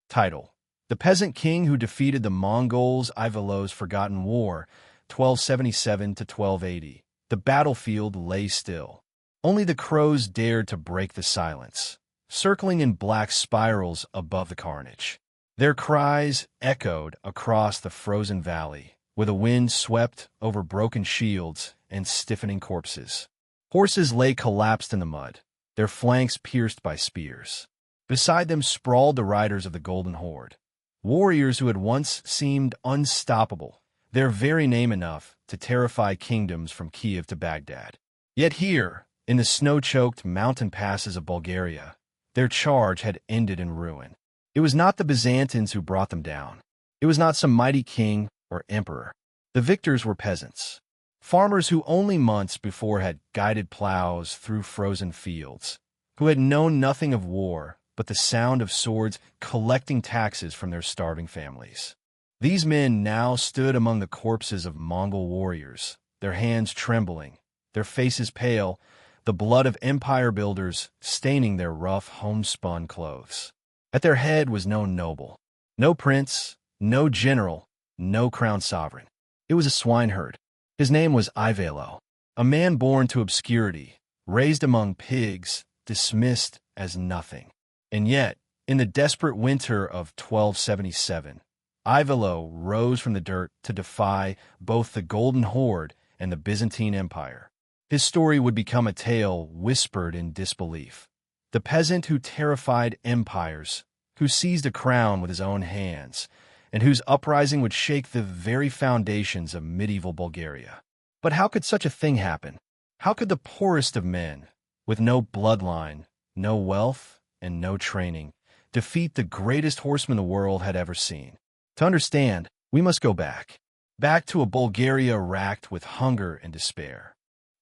Title: The Peasant King Who Defeated the Mongols. Ivaylo's Forgotten War, 1277 to 1280. The battlefield lay still. Only the crows dared to break the silence, circling in black spirals above the carnage. Their cries echoed across the frozen valley, where the wind swept over broken shields and stiffening corpses. Horses lay collapsed in the mud, their flanks pierced by spears. Beside them sprawled the riders of the Golden Horde, warriors who had once seemed unstoppable, their very name enough to terrify kingdoms from Kiev to Baghdad. Yet here, in the snow-choked mountain passes of Bulgaria, their charge had ended in ruin. It was not the Byzantines who brought them down. It was not some mighty king or emperor. The victors were peasants, farmers who only months before had guided plows through frozen fields, who had known nothing of war but the sound of swords collecting taxes from their starving families. These men now stood among the corpses of Mongol warriors, their hands trembling, their faces pale, the blood of empire builders staining their rough homespun clothes. At their head was no noble, no prince, no general, no crowned sovereign. It was a swineherd. His name was Ivaylo, a man born to obscurity, raised among pigs, dismissed as nothing. And yet, in the desperate winter of 1277, Ivaylo rose from the dirt to defy both the Golden Horde and the Byzantine Empire. His story would become a tale whispered in disbelief. The peasant who terrified empires, who seized a crown with his own hands, and whose uprising would shake the very foundations of medieval Bulgaria. But how could such a thing happen? How could the poorest of men, with no bloodline, no wealth, and no training, defeat the greatest horseman the world had ever seen? To understand, we must go back. Back to a Bulgaria racked with hunger and despair.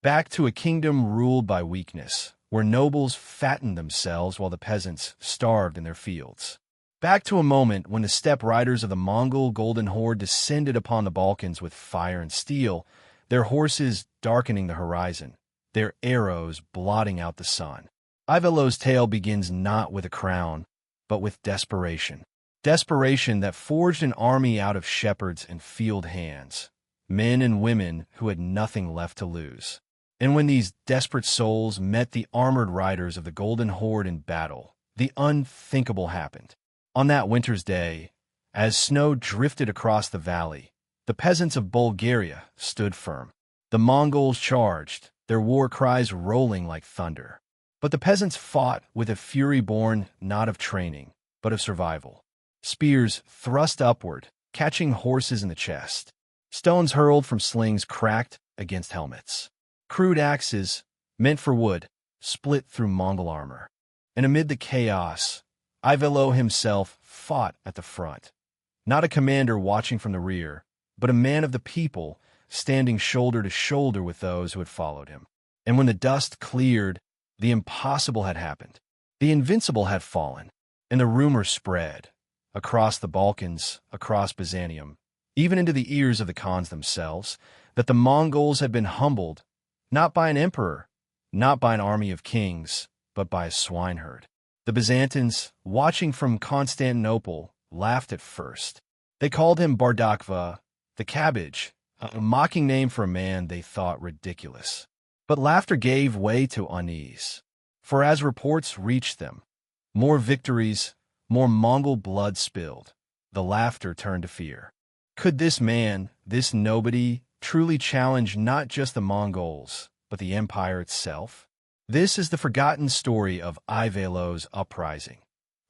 Back to a kingdom ruled by weakness, where nobles fattened themselves while the peasants starved in their fields. Back to a moment when the steppe riders of the Mongol Golden Horde descended upon the Balkans with fire and steel, their horses darkening the horizon, their arrows blotting out the sun. Ivaylo's tale begins not with a crown, but with desperation. Desperation that forged an army out of shepherds and field hands, men and women who had nothing left to lose. And when these desperate souls met the armored riders of the Golden Horde in battle, the unthinkable happened. On that winter's day, as snow drifted across the valley, the peasants of Bulgaria stood firm. The Mongols charged, their war cries rolling like thunder. But the peasants fought with a fury born not of training, but of survival. Spears thrust upward, catching horses in the chest. Stones hurled from slings cracked against helmets. Crude axes, meant for wood, split through Mongol armor. And amid the chaos, Ivaylo himself fought at the front. Not a commander watching from the rear, but a man of the people, standing shoulder to shoulder with those who had followed him. And when the dust cleared, the impossible had happened. The invincible had fallen, and the rumor spread across the Balkans, across Byzantium, even into the ears of the Khans themselves, that the Mongols had been humbled, not by an emperor, not by an army of kings, but by a swineherd. The Byzantines, watching from Constantinople, laughed at first. They called him Bardakva, the cabbage, a mocking name for a man they thought ridiculous. But laughter gave way to unease, for as reports reached them, more victories, more Mongol blood spilled, the laughter turned to fear. Could this man, this nobody, truly challenge not just the Mongols, but the empire itself? This is the forgotten story of Ivaylo's uprising,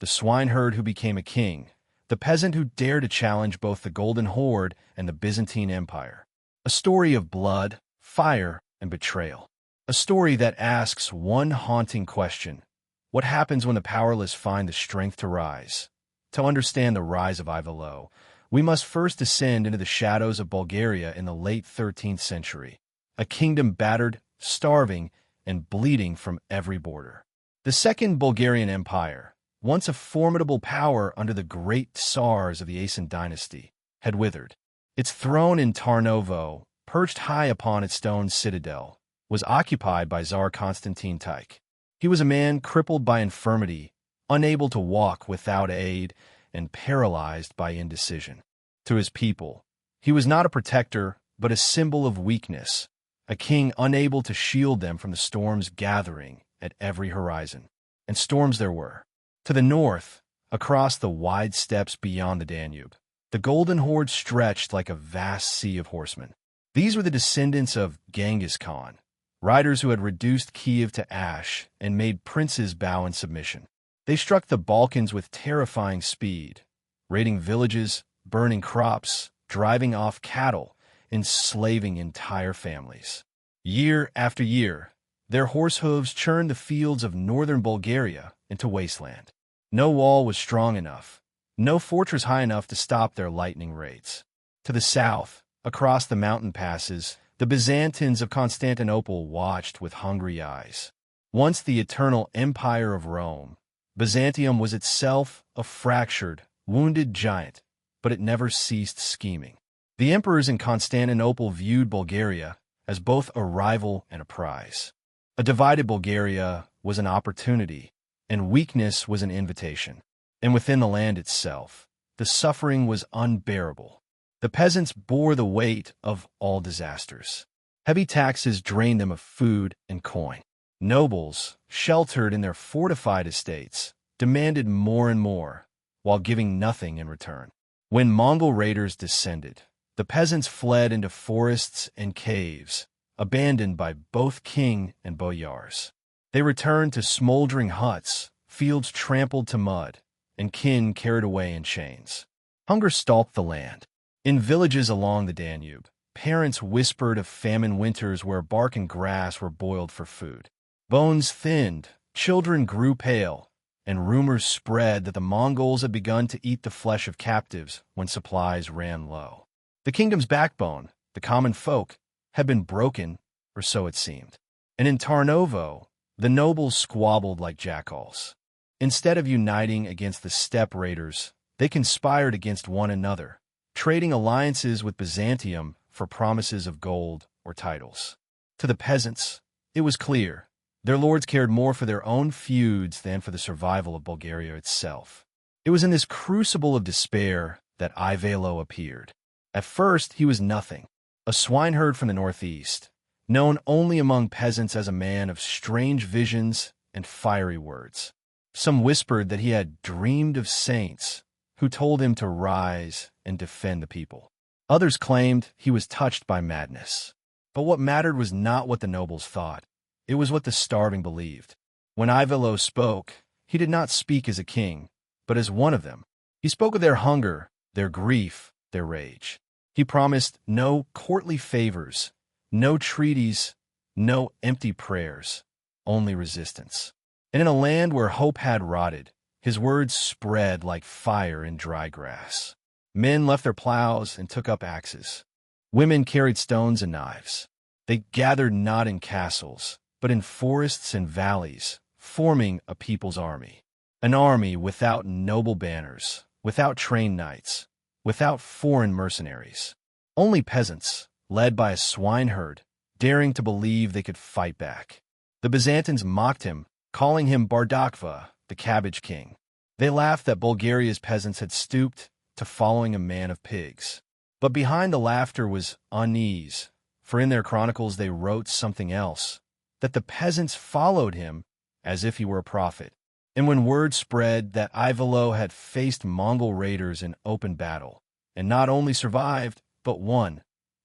the swineherd who became a king, the peasant who dared to challenge both the Golden Horde and the Byzantine Empire. A story of blood, fire, and betrayal. A story that asks one haunting question: what happens when the powerless find the strength to rise? To understand the rise of Ivaylo, we must first descend into the shadows of Bulgaria in the late 13th century, a kingdom battered, starving, and bleeding from every border. The Second Bulgarian Empire, once a formidable power under the great Tsars of the Asen dynasty, had withered. Its throne in Tarnovo, perched high upon its stone citadel, was occupied by Tsar Constantine Taik. He was a man crippled by infirmity, unable to walk without aid, and paralyzed by indecision. To his people, he was not a protector, but a symbol of weakness, a king unable to shield them from the storms gathering at every horizon. And storms there were. To the north, across the wide steppes beyond the Danube, the Golden Horde stretched like a vast sea of horsemen. These were the descendants of Genghis Khan, riders who had reduced Kiev to ash and made princes bow in submission. They struck the Balkans with terrifying speed, raiding villages, burning crops, driving off cattle, enslaving entire families. Year after year, their horse hooves churned the fields of northern Bulgaria into wasteland. No wall was strong enough, no fortress high enough to stop their lightning raids. To the south, across the mountain passes, the Byzantines of Constantinople watched with hungry eyes. Once the eternal empire of Rome, Byzantium was itself a fractured, wounded giant, but it never ceased scheming. The emperors in Constantinople viewed Bulgaria as both a rival and a prize. A divided Bulgaria was an opportunity, and weakness was an invitation. And within the land itself, the suffering was unbearable. The peasants bore the weight of all disasters. Heavy taxes drained them of food and coin. Nobles, sheltered in their fortified estates, demanded more and more, while giving nothing in return. When Mongol raiders descended, the peasants fled into forests and caves, abandoned by both king and boyars. They returned to smoldering huts, fields trampled to mud, and kin carried away in chains. Hunger stalked the land. In villages along the Danube, parents whispered of famine winters where bark and grass were boiled for food. Bones thinned, children grew pale, and rumors spread that the Mongols had begun to eat the flesh of captives when supplies ran low. The kingdom's backbone, the common folk, had been broken, or so it seemed. And in Tarnovo, the nobles squabbled like jackals. Instead of uniting against the steppe raiders, they conspired against one another, trading alliances with Byzantium for promises of gold or titles. To the peasants, it was clear. Their lords cared more for their own feuds than for the survival of Bulgaria itself. It was in this crucible of despair that Ivaylo appeared. At first, he was nothing, a swineherd from the northeast, known only among peasants as a man of strange visions and fiery words. Some whispered that he had dreamed of saints who told him to rise and defend the people. Others claimed he was touched by madness. But what mattered was not what the nobles thought. It was what the starving believed. When Ivaylo spoke, he did not speak as a king, but as one of them. He spoke of their hunger, their grief, their rage. He promised no courtly favors, no treaties, no empty prayers, only resistance. And in a land where hope had rotted, his words spread like fire in dry grass. Men left their plows and took up axes. Women carried stones and knives. They gathered not in castles, but in forests and valleys, forming a people's army. An army without noble banners, without trained knights, without foreign mercenaries. Only peasants, led by a swineherd, daring to believe they could fight back. The Byzantines mocked him, calling him Bardakva, the cabbage king. They laughed that Bulgaria's peasants had stooped to following a man of pigs. But behind the laughter was unease, for in their chronicles they wrote something else, that the peasants followed him as if he were a prophet. And when word spread that Ivaylo had faced Mongol raiders in open battle, and not only survived, but won,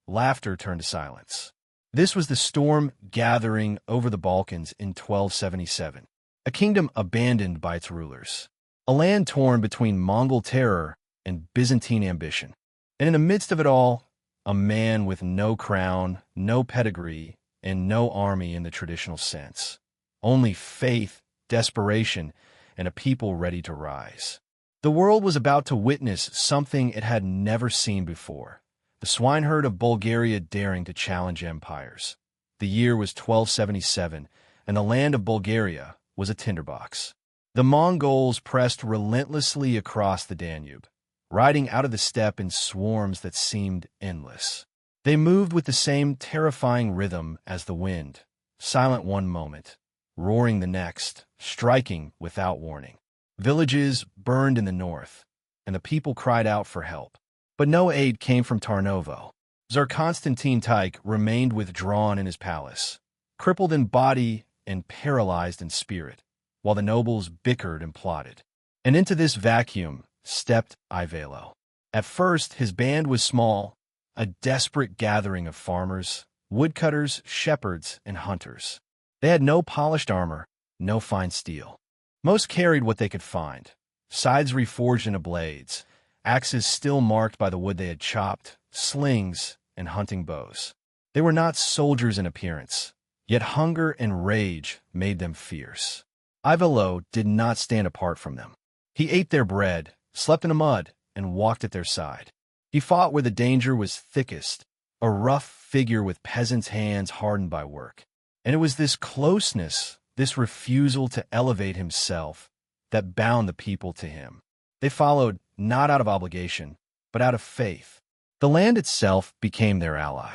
laughter turned to silence. This was the storm gathering over the Balkans in 1277, a kingdom abandoned by its rulers, a land torn between Mongol terror and Byzantine ambition. And in the midst of it all, a man with no crown, no pedigree, and no army in the traditional sense. Only faith, desperation, and a people ready to rise. The world was about to witness something it had never seen before. The swineherd of Bulgaria daring to challenge empires. The year was 1277, and the land of Bulgaria was a tinderbox. The Mongols pressed relentlessly across the Danube, riding out of the steppe in swarms that seemed endless. They moved with the same terrifying rhythm as the wind, silent one moment, roaring the next, striking without warning. Villages burned in the north, and the people cried out for help. But no aid came from Tarnovo. Tsar Constantine Tyche remained withdrawn in his palace, crippled in body and paralyzed in spirit, while the nobles bickered and plotted. And into this vacuum stepped Ivaylo. At first, his band was small, a desperate gathering of farmers, woodcutters, shepherds, and hunters. They had no polished armor, no fine steel. Most carried what they could find, scythes reforged into blades, axes still marked by the wood they had chopped, slings, and hunting bows. They were not soldiers in appearance, yet hunger and rage made them fierce. Ivaylo did not stand apart from them. He ate their bread, slept in the mud, and walked at their side. He fought where the danger was thickest, a rough figure with peasants' hands hardened by work. And it was this closeness, this refusal to elevate himself, that bound the people to him. They followed not out of obligation, but out of faith. The land itself became their ally.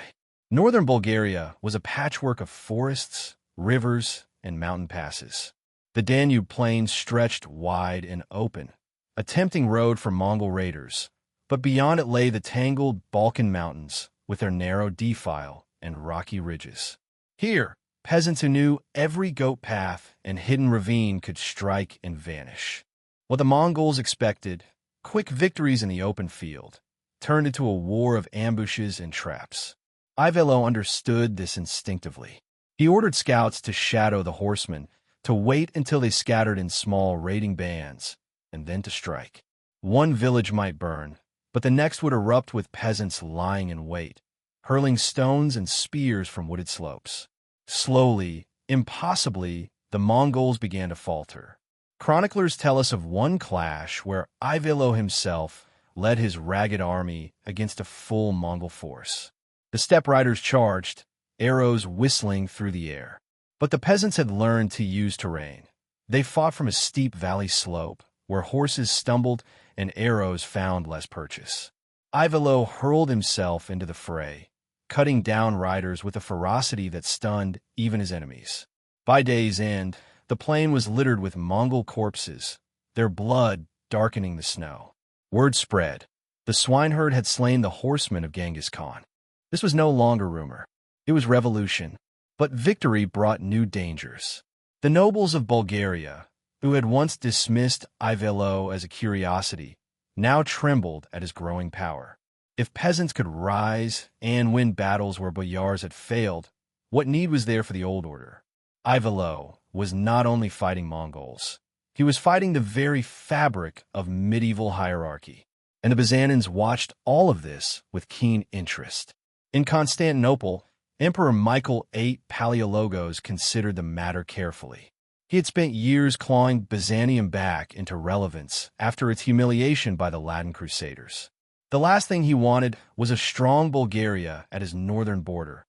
Northern Bulgaria was a patchwork of forests, rivers, and mountain passes. The Danube plain stretched wide and open, a tempting road for Mongol raiders, but beyond it lay the tangled Balkan mountains with their narrow defile and rocky ridges. Here, peasants who knew every goat path and hidden ravine could strike and vanish. What the Mongols expected, quick victories in the open field, turned into a war of ambushes and traps. Ivaylo understood this instinctively. He ordered scouts to shadow the horsemen, to wait until they scattered in small raiding bands, and then to strike. One village might burn, but the next would erupt with peasants lying in wait, hurling stones and spears from wooded slopes. Slowly, impossibly, the Mongols began to falter. Chroniclers tell us of one clash where Ivaylo himself led his ragged army against a full Mongol force. The steppe riders charged, arrows whistling through the air. But the peasants had learned to use terrain. They fought from a steep valley slope, where horses stumbled and arrows found less purchase. Ivaylo hurled himself into the fray, cutting down riders with a ferocity that stunned even his enemies. By day's end, the plain was littered with Mongol corpses, their blood darkening the snow. Word spread. The swineherd had slain the horsemen of Genghis Khan. This was no longer rumor. It was revolution. But victory brought new dangers. The nobles of Bulgaria, who had once dismissed Ivaylo as a curiosity, now trembled at his growing power. If peasants could rise and win battles where boyars had failed, what need was there for the old order? Ivaylo was not only fighting Mongols, he was fighting the very fabric of medieval hierarchy. And the Byzantines watched all of this with keen interest. In Constantinople, Emperor Michael VIII Palaiologos considered the matter carefully. He had spent years clawing Byzantium back into relevance after its humiliation by the Latin Crusaders. The last thing he wanted was a strong Bulgaria at his northern border,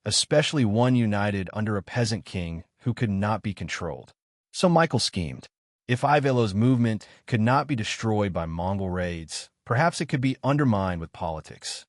especially one united under a peasant king who could not be controlled. So Michael schemed. If Ivaylo's movement could not be destroyed by Mongol raids, perhaps it could be undermined with politics.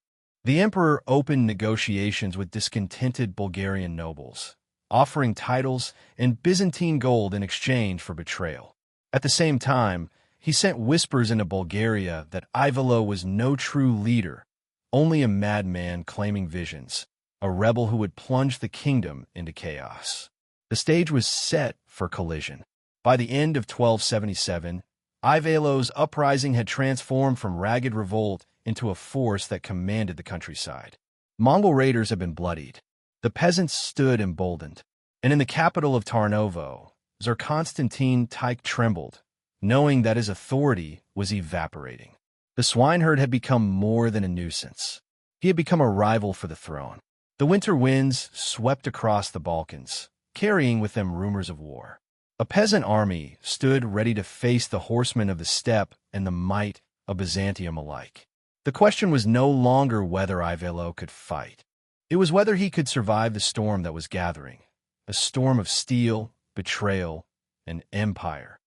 The emperor opened negotiations with discontented Bulgarian nobles, offering titles and Byzantine gold in exchange for betrayal. At the same time, he sent whispers into Bulgaria that Ivaylo was no true leader, only a madman claiming visions, a rebel who would plunge the kingdom into chaos. The stage was set for collision. By the end of 1277, Ivaylo's uprising had transformed from ragged revolt into a force that commanded the countryside. Mongol raiders had been bloodied. The peasants stood emboldened. And in the capital of Tarnovo, Tsar Constantine Tyche trembled, knowing that his authority was evaporating. The swineherd had become more than a nuisance. He had become a rival for the throne. The winter winds swept across the Balkans, carrying with them rumors of war. A peasant army stood ready to face the horsemen of the steppe and the might of Byzantium alike. The question was no longer whether Ivaylo could fight. It was whether he could survive the storm that was gathering, a storm of steel, betrayal, and empire.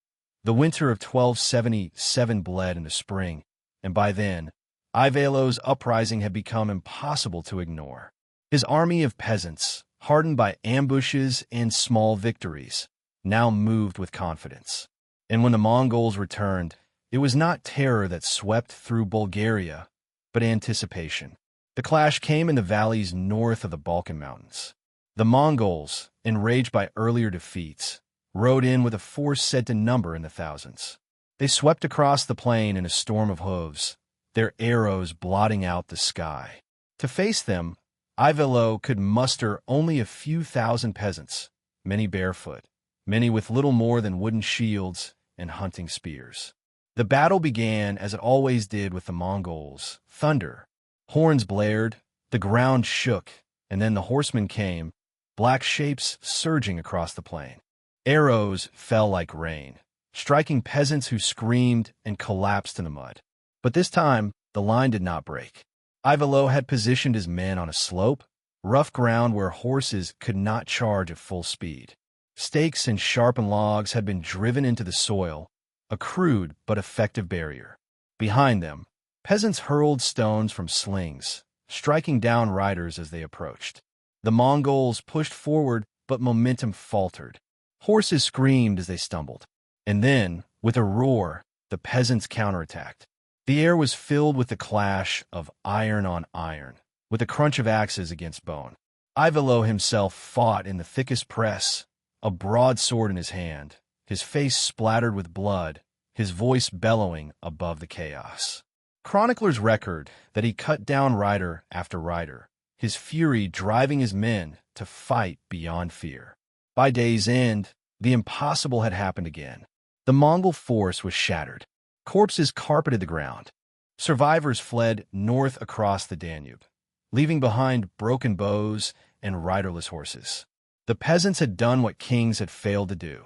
The winter of 1277 bled into spring, and by then, Ivaylo's uprising had become impossible to ignore. His army of peasants, hardened by ambushes and small victories, now moved with confidence. And when the Mongols returned, It was not terror that swept through Bulgaria, but anticipation. The clash came in the valleys north of the Balkan Mountains. The Mongols, enraged by earlier defeats, rode in with a force said to number in the thousands. They swept across the plain in a storm of hooves, their arrows blotting out the sky. To face them, Ivaylo could muster only a few thousand peasants, many barefoot, many with little more than wooden shields and hunting spears. The battle began as it always did with the Mongols. Thunder, horns blared, the ground shook, and then the horsemen came, black shapes surging across the plain. Arrows fell like rain, striking peasants who screamed and collapsed in the mud. But this time, the line did not break. Ivaylo had positioned his men on a slope, rough ground where horses could not charge at full speed. Stakes and sharpened logs had been driven into the soil, a crude but effective barrier. Behind them, peasants hurled stones from slings, striking down riders as they approached. The Mongols pushed forward, but momentum faltered. Horses screamed as they stumbled. And then, with a roar, the peasants counterattacked. The air was filled with the clash of iron on iron, with the crunch of axes against bone. Ivaylo himself fought in the thickest press, a broadsword in his hand, his face splattered with blood, his voice bellowing above the chaos. Chroniclers record that he cut down rider after rider, his fury driving his men to fight beyond fear. By day's end, the impossible had happened again. The Mongol force was shattered. Corpses carpeted the ground. Survivors fled north across the Danube, leaving behind broken bows and riderless horses. The peasants had done what kings had failed to do.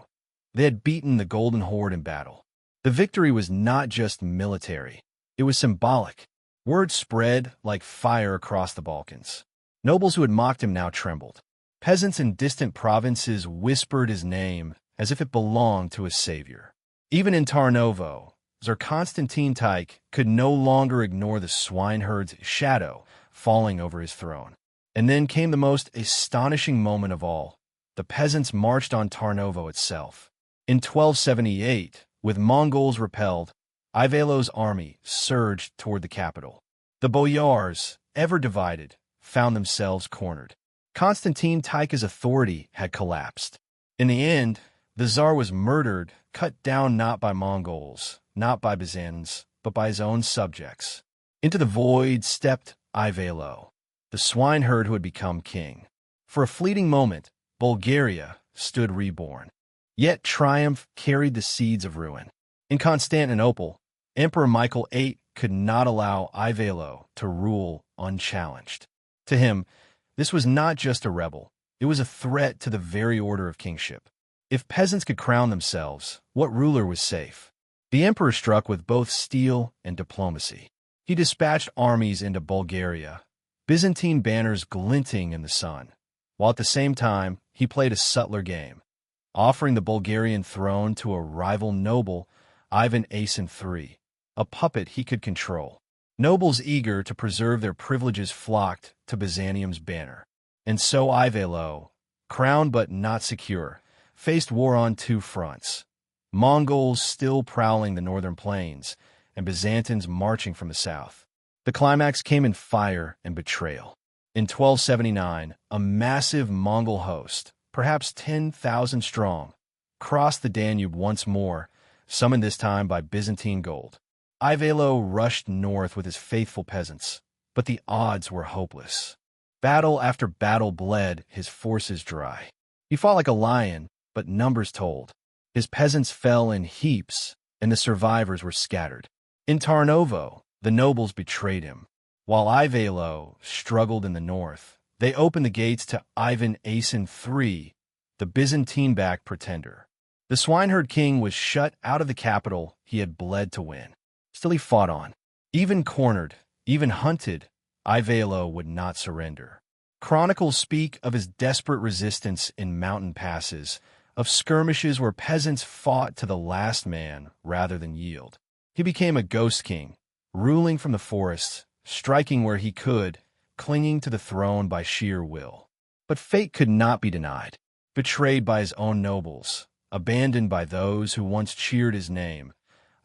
They had beaten the Golden Horde in battle. The victory was not just military. It was symbolic. Word spread like fire across the Balkans. Nobles who had mocked him now trembled. Peasants in distant provinces whispered his name as if it belonged to a savior. Even in Tarnovo, Tsar Constantine Tyke could no longer ignore the swineherd's shadow falling over his throne. And then came the most astonishing moment of all. The peasants marched on Tarnovo itself. In 1278, with Mongols repelled, Ivaylo's army surged toward the capital. The boyars, ever divided, found themselves cornered. Constantine Tyke's authority had collapsed. In the end, the Tsar was murdered, cut down not by Mongols, not by Byzantines, but by his own subjects. Into the void stepped Ivaylo, the swineherd who had become king. For a fleeting moment, Bulgaria stood reborn. Yet triumph carried the seeds of ruin. In Constantinople, Emperor Michael VIII could not allow Ivaylo to rule unchallenged. To him, this was not just a rebel, it was a threat to the very order of kingship. If peasants could crown themselves, what ruler was safe? The emperor struck with both steel and diplomacy. He dispatched armies into Bulgaria, Byzantine banners glinting in the sun, while at the same time he played a subtler game, offering the Bulgarian throne to a rival noble, Ivan Asen III, a puppet he could control. Nobles eager to preserve their privileges flocked to Byzantium's banner. And so Ivaylo, crowned but not secure, faced war on two fronts. Mongols still prowling the northern plains, and Byzantines marching from the south. The climax came in fire and betrayal. In 1279, a massive Mongol host, perhaps 10,000 strong, crossed the Danube once more, summoned this time by Byzantine gold. Ivaylo rushed north with his faithful peasants, but the odds were hopeless. Battle after battle bled his forces dry. He fought like a lion, but numbers told. His peasants fell in heaps, and the survivors were scattered. In Tarnovo, the nobles betrayed him. While Ivaylo struggled in the north, they opened the gates to Ivan Asen III, the Byzantine-backed pretender. The swineherd king was shut out of the capital he had bled to win. Still he fought on. Even cornered, even hunted, Ivaylo would not surrender. Chronicles speak of his desperate resistance in mountain passes, of skirmishes where peasants fought to the last man rather than yield. He became a ghost king, ruling from the forests, striking where he could, clinging to the throne by sheer will. But fate could not be denied. Betrayed by his own nobles, abandoned by those who once cheered his name,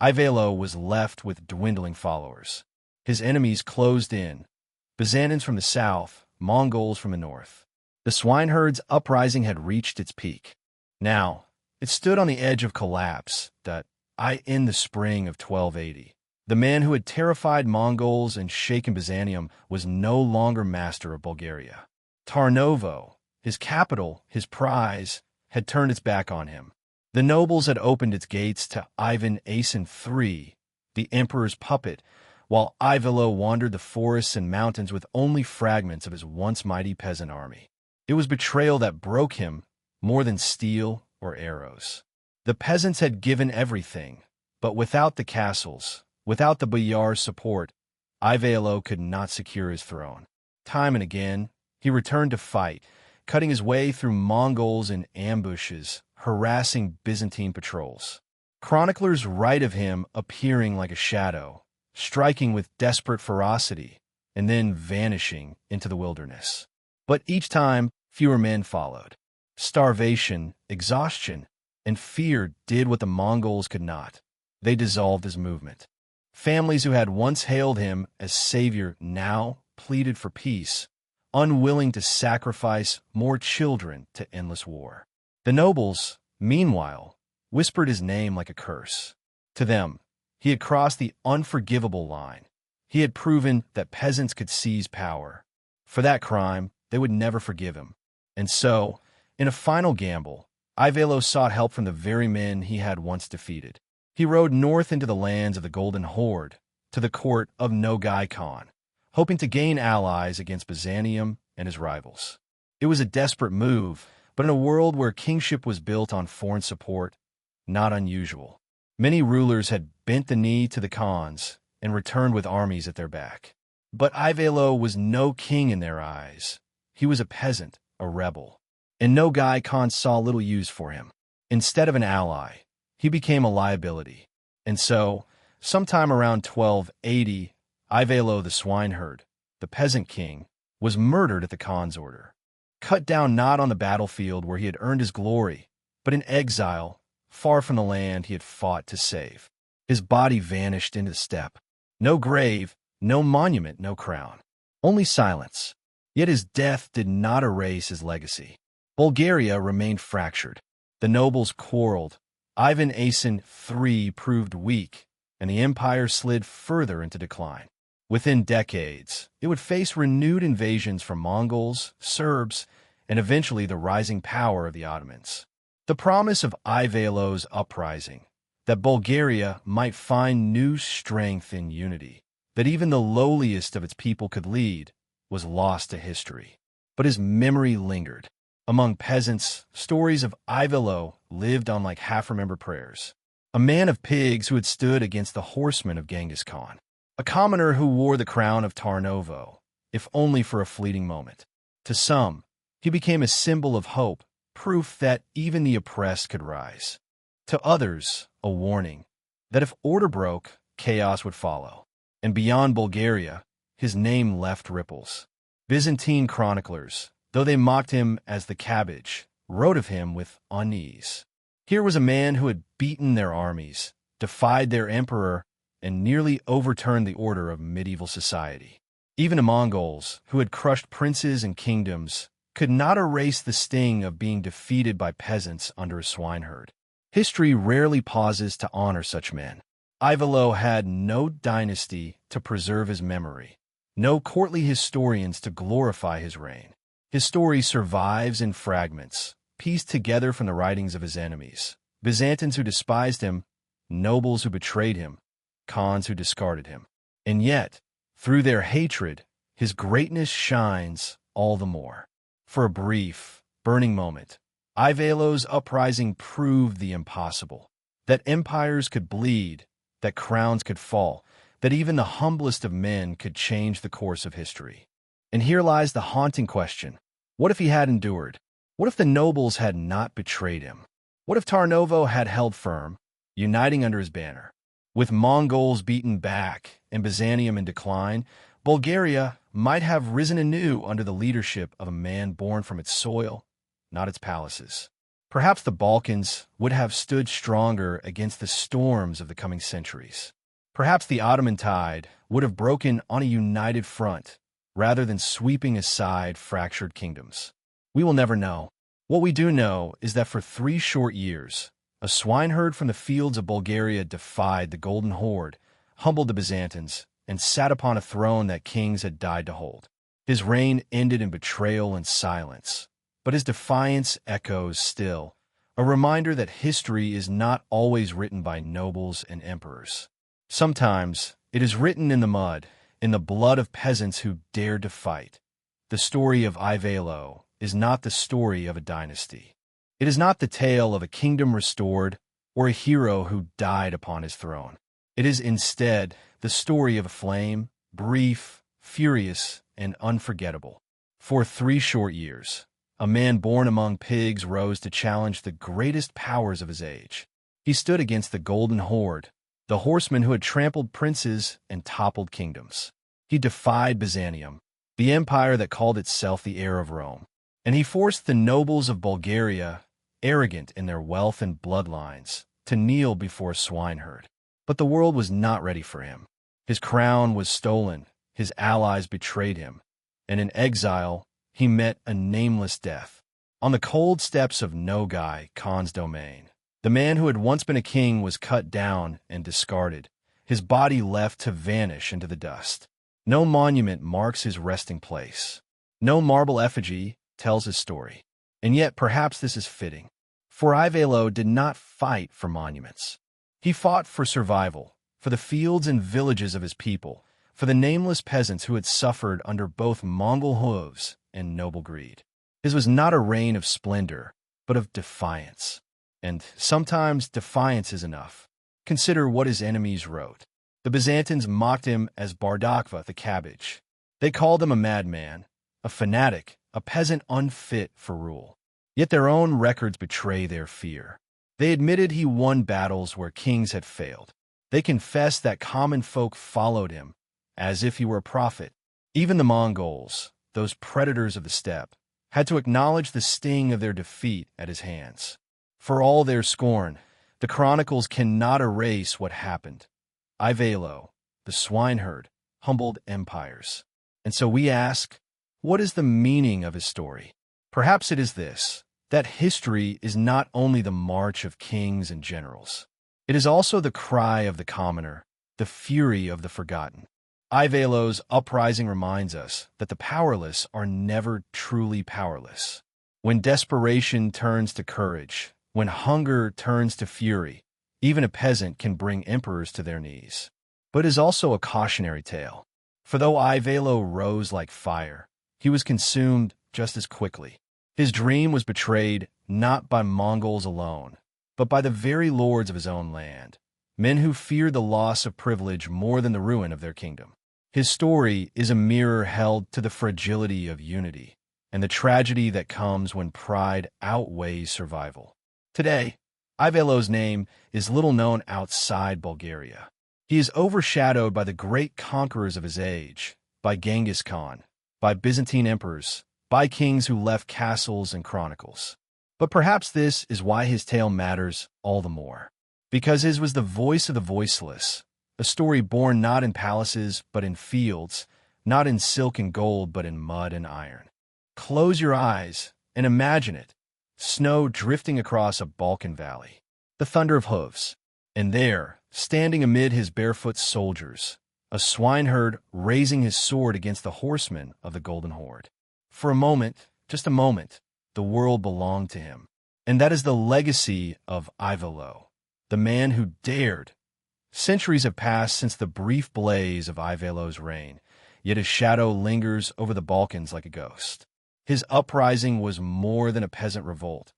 Ivaylo was left with dwindling followers. His enemies closed in, Byzantines from the south, Mongols from the north. The swineherd's uprising had reached its peak. Now, it stood on the edge of collapse in the spring of 1280. The man who had terrified Mongols and shaken Byzantium was no longer master of Bulgaria. Tarnovo, his capital, his prize, had turned its back on him. The nobles had opened its gates to Ivan Asen III, the emperor's puppet, while Ivaylo wandered the forests and mountains with only fragments of his once mighty peasant army. It was betrayal that broke him more than steel or arrows. The peasants had given everything, but without the castles, without the boyar's support, Ivaylo could not secure his throne. Time and again, he returned to fight, cutting his way through Mongols in ambushes, harassing Byzantine patrols. Chroniclers write of him appearing like a shadow, striking with desperate ferocity, and then vanishing into the wilderness. But each time, fewer men followed. Starvation, exhaustion, and fear did what the Mongols could not. They dissolved his movement. Families who had once hailed him as savior now pleaded for peace, unwilling to sacrifice more children to endless war. The nobles, meanwhile, whispered his name like a curse. To them, he had crossed the unforgivable line. He had proven that peasants could seize power. For that crime, they would never forgive him. And so, in a final gamble, Ivaylo sought help from the very men he had once defeated. He rode north into the lands of the Golden Horde, to the court of Nogai Khan, hoping to gain allies against Byzantium and his rivals. It was a desperate move, but in a world where kingship was built on foreign support, not unusual. Many rulers had bent the knee to the Khans and returned with armies at their back. But Ivaylo was no king in their eyes. He was a peasant, a rebel. And Nogai Khan saw little use for him. Instead of an ally, he became a liability. And so, sometime around 1280, Ivaylo the swineherd, the peasant king, was murdered at the Khan's order. Cut down not on the battlefield where he had earned his glory, but in exile, far from the land he had fought to save. His body vanished into the steppe. No grave, no monument, no crown. Only silence. Yet his death did not erase his legacy. Bulgaria remained fractured. The nobles quarreled. Ivan Asen III proved weak, and the empire slid further into decline. Within decades, it would face renewed invasions from Mongols, Serbs, and eventually the rising power of the Ottomans. The promise of Ivaylo's uprising, that Bulgaria might find new strength in unity, that even the lowliest of its people could lead, was lost to history. But his memory lingered. Among peasants, stories of Ivaylo lived on like half-remembered prayers. A man of pigs who had stood against the horsemen of Genghis Khan. A commoner who wore the crown of Tarnovo, if only for a fleeting moment. To some, he became a symbol of hope, proof that even the oppressed could rise. To others, a warning that if order broke, chaos would follow. And beyond Bulgaria, his name left ripples. Byzantine chroniclers, though they mocked him as the cabbage, wrote of him with unease. Here was a man who had beaten their armies, defied their emperor, and nearly overturned the order of medieval society. Even the Mongols, who had crushed princes and kingdoms, could not erase the sting of being defeated by peasants under a swineherd. History rarely pauses to honor such men. Ivaylo had no dynasty to preserve his memory, no courtly historians to glorify his reign. His story survives in fragments, pieced together from the writings of his enemies. Byzantines who despised him, nobles who betrayed him, Khans who discarded him. And yet, through their hatred, his greatness shines all the more. For a brief, burning moment, Ivaylo's uprising proved the impossible. That empires could bleed, that crowns could fall, that even the humblest of men could change the course of history. And here lies the haunting question. What if he had endured? What if the nobles had not betrayed him? What if Tarnovo had held firm, uniting under his banner? With Mongols beaten back and Byzantium in decline, Bulgaria might have risen anew under the leadership of a man born from its soil, not its palaces. perhaps the Balkans would have stood stronger against the storms of the coming centuries. Perhaps the Ottoman tide would have broken on a united front, rather than sweeping aside fractured kingdoms. We will never know. What we do know is that for 3 short years, a swineherd from the fields of Bulgaria defied the Golden Horde, humbled the Byzantines, and sat upon a throne that kings had died to hold. His reign ended in betrayal and silence, but his defiance echoes still, a reminder that history is not always written by nobles and emperors. Sometimes it is written in the mud, in the blood of peasants who dared to fight. The story of Ivaylo is not the story of a dynasty. It is not the tale of a kingdom restored or a hero who died upon his throne. It is instead the story of a flame, brief, furious, and unforgettable. For 3 short years, a man born among pigs rose to challenge the greatest powers of his age. He stood against the Golden Horde, the horsemen who had trampled princes and toppled kingdoms. He defied Byzantium, the empire that called itself the heir of Rome, and he forced the nobles of Bulgaria, arrogant in their wealth and bloodlines, to kneel before a swineherd. But the world was not ready for him. His crown was stolen, his allies betrayed him, and in exile he met a nameless death. On the cold steppes of Nogai, Khan's domain, the man who had once been a king was cut down and discarded, his body left to vanish into the dust. No monument marks his resting place. No marble effigy tells his story. And yet perhaps this is fitting. For Ivaylo did not fight for monuments. He fought for survival, for the fields and villages of his people, for the nameless peasants who had suffered under both Mongol hooves and noble greed. His was not a reign of splendor, but of defiance. And sometimes defiance is enough. Consider what his enemies wrote. The Byzantines mocked him as Bardakva, the cabbage. They called him a madman, a fanatic, a peasant unfit for rule. Yet their own records betray their fear. They admitted he won battles where kings had failed. They confessed that common folk followed him, as if he were a prophet. Even the Mongols, those predators of the steppe, had to acknowledge the sting of their defeat at his hands. For all their scorn, the chronicles cannot erase what happened. Ivaylo, the swineherd, humbled empires. And so we ask, what is the meaning of his story? Perhaps it is this, that history is not only the march of kings and generals. It is also the cry of the commoner, the fury of the forgotten. Ivaylo's uprising reminds us that the powerless are never truly powerless. When desperation turns to courage, when hunger turns to fury, even a peasant can bring emperors to their knees. But it is also a cautionary tale. For though Ivaylo rose like fire, he was consumed just as quickly. His dream was betrayed not by Mongols alone, but by the very lords of his own land, men who feared the loss of privilege more than the ruin of their kingdom. His story is a mirror held to the fragility of unity and the tragedy that comes when pride outweighs survival. Today, Ivaylo's name is little known outside Bulgaria. He is overshadowed by the great conquerors of his age, by Genghis Khan, by Byzantine emperors, by kings who left castles and chronicles. But perhaps this is why his tale matters all the more. Because his was the voice of the voiceless, a story born not in palaces but in fields, not in silk and gold but in mud and iron. Close your eyes and imagine it. Snow drifting across a Balkan valley, the thunder of hooves, and there, standing amid his barefoot soldiers, a swineherd raising his sword against the horsemen of the Golden Horde. For a moment, just a moment, the world belonged to him. And that is the legacy of Ivaylo, the man who dared. Centuries have passed since the brief blaze of Ivaylo's reign, yet his shadow lingers over the Balkans like a ghost. His uprising was more than a peasant revolt.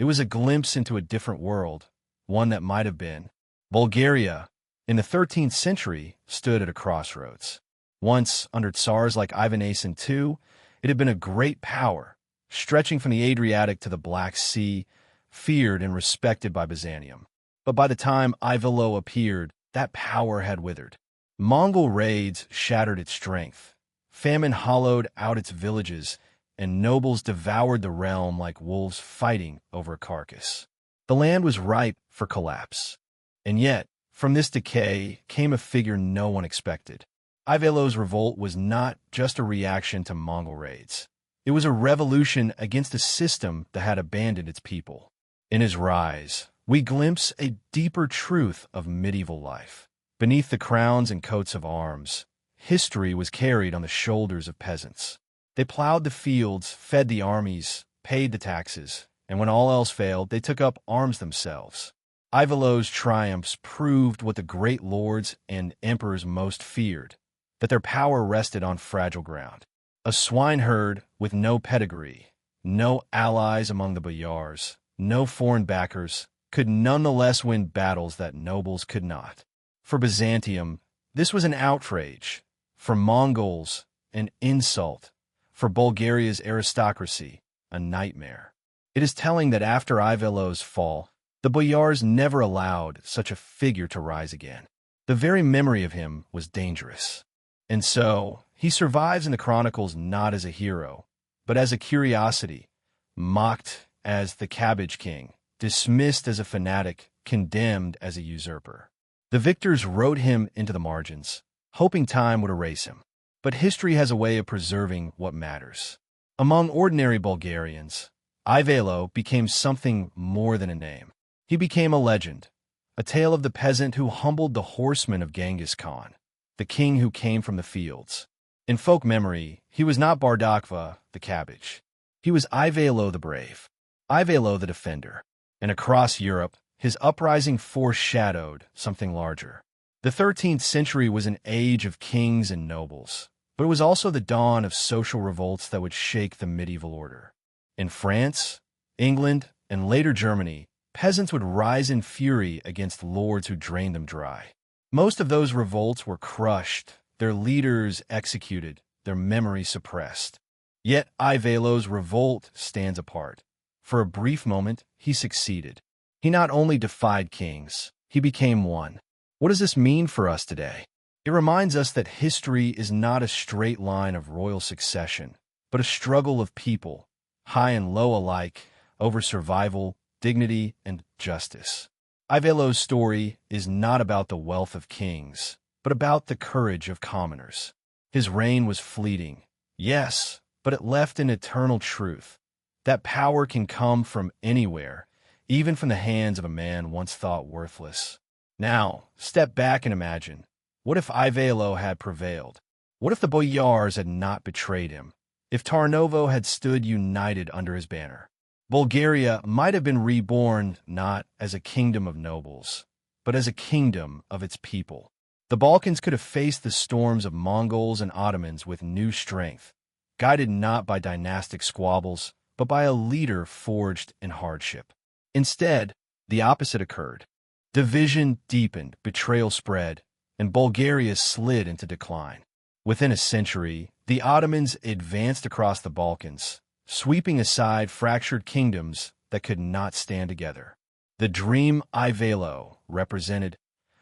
It was a glimpse into a different world, one that might have been. Bulgaria, in the 13th century, stood at a crossroads. Once, under Tsars like Ivan II, it had been a great power, stretching from the Adriatic to the Black Sea, feared and respected by Byzantium. But by the time Ivaylo appeared, that power had withered. Mongol raids shattered its strength. Famine hollowed out its villages, and nobles devoured the realm like wolves fighting over a carcass. The land was ripe for collapse. And yet, from this decay came a figure no one expected. Ivaylo's revolt was not just a reaction to Mongol raids. It was a revolution against a system that had abandoned its people. In his rise, we glimpse a deeper truth of medieval life. Beneath the crowns and coats of arms, history was carried on the shoulders of peasants. They plowed the fields, fed the armies, paid the taxes, and when all else failed, they took up arms themselves. Ivaylo's triumphs proved what the great lords and emperors most feared, that their power rested on fragile ground. A swineherd with no pedigree, no allies among the boyars, no foreign backers, could nonetheless win battles that nobles could not. For Byzantium, this was an outrage. For Mongols, an insult. For Bulgaria's aristocracy, a nightmare. It is telling that after Ivaylo's fall, the boyars never allowed such a figure to rise again. The very memory of him was dangerous. And so, he survives in the chronicles not as a hero, but as a curiosity, mocked as the Cabbage King, dismissed as a fanatic, condemned as a usurper. The victors wrote him into the margins, hoping time would erase him. But history has a way of preserving what matters. Among ordinary Bulgarians, Ivaylo became something more than a name. He became a legend, a tale of the peasant who humbled the horsemen of Genghis Khan, the king who came from the fields. In folk memory, he was not Bardakva, the cabbage. He was Ivaylo the brave, Ivaylo the defender. And across Europe, his uprising foreshadowed something larger. The 13th century was an age of kings and nobles, but it was also the dawn of social revolts that would shake the medieval order. In France, England, and later Germany, peasants would rise in fury against lords who drained them dry. Most of those revolts were crushed, their leaders executed, their memory suppressed. Yet Ivaylo's revolt stands apart. For a brief moment, he succeeded. He not only defied kings, he became one. What does this mean for us today? It reminds us that history is not a straight line of royal succession, but a struggle of people, high and low alike, over survival, dignity, and justice. Ivaylo's story is not about the wealth of kings, but about the courage of commoners. His reign was fleeting, yes, but it left an eternal truth. That power can come from anywhere, even from the hands of a man once thought worthless. Now, step back and imagine. What if Ivaylo had prevailed? What if the boyars had not betrayed him? If Tarnovo had stood united under his banner? Bulgaria might have been reborn not as a kingdom of nobles, but as a kingdom of its people. The Balkans could have faced the storms of Mongols and Ottomans with new strength, guided not by dynastic squabbles, but by a leader forged in hardship. Instead, the opposite occurred. Division deepened, betrayal spread, and Bulgaria slid into decline. Within a century, the Ottomans advanced across the Balkans, sweeping aside fractured kingdoms that could not stand together. The dream Ivaylo represented,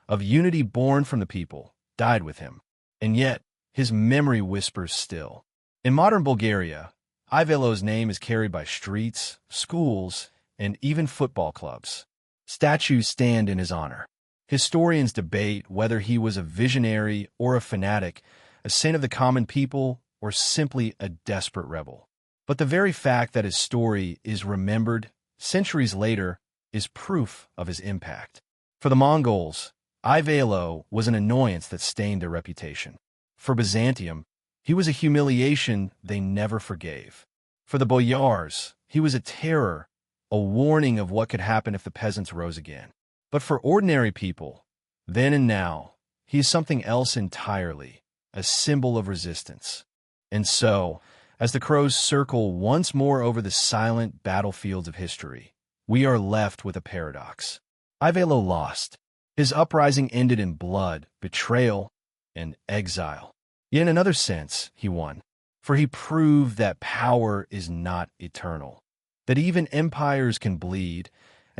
of unity born from the people, died with him, and yet his memory whispers still. In modern Bulgaria, Ivaylo's name is carried by streets, schools, and even football clubs. Statues stand in his honor. Historians debate whether he was a visionary or a fanatic, a saint of the common people, or simply a desperate rebel. But the very fact that his story is remembered centuries later is proof of his impact. For the Mongols, Ivaylo was an annoyance that stained their reputation. For Byzantium, he was a humiliation they never forgave. For the boyars, he was a terror, a warning of what could happen if the peasants rose again. But for ordinary people, then and now, he is something else entirely, a symbol of resistance. And so, as the crows circle once more over the silent battlefields of history, we are left with a paradox. Ivaylo lost. His uprising ended in blood, betrayal, and exile. Yet in another sense, he won, for he proved that power is not eternal, that even empires can bleed,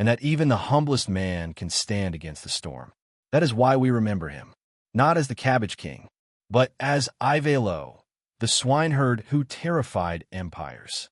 and that even the humblest man can stand against the storm. That is why we remember him, not as the Cabbage King, but as Ivaylo, the swineherd who terrified empires.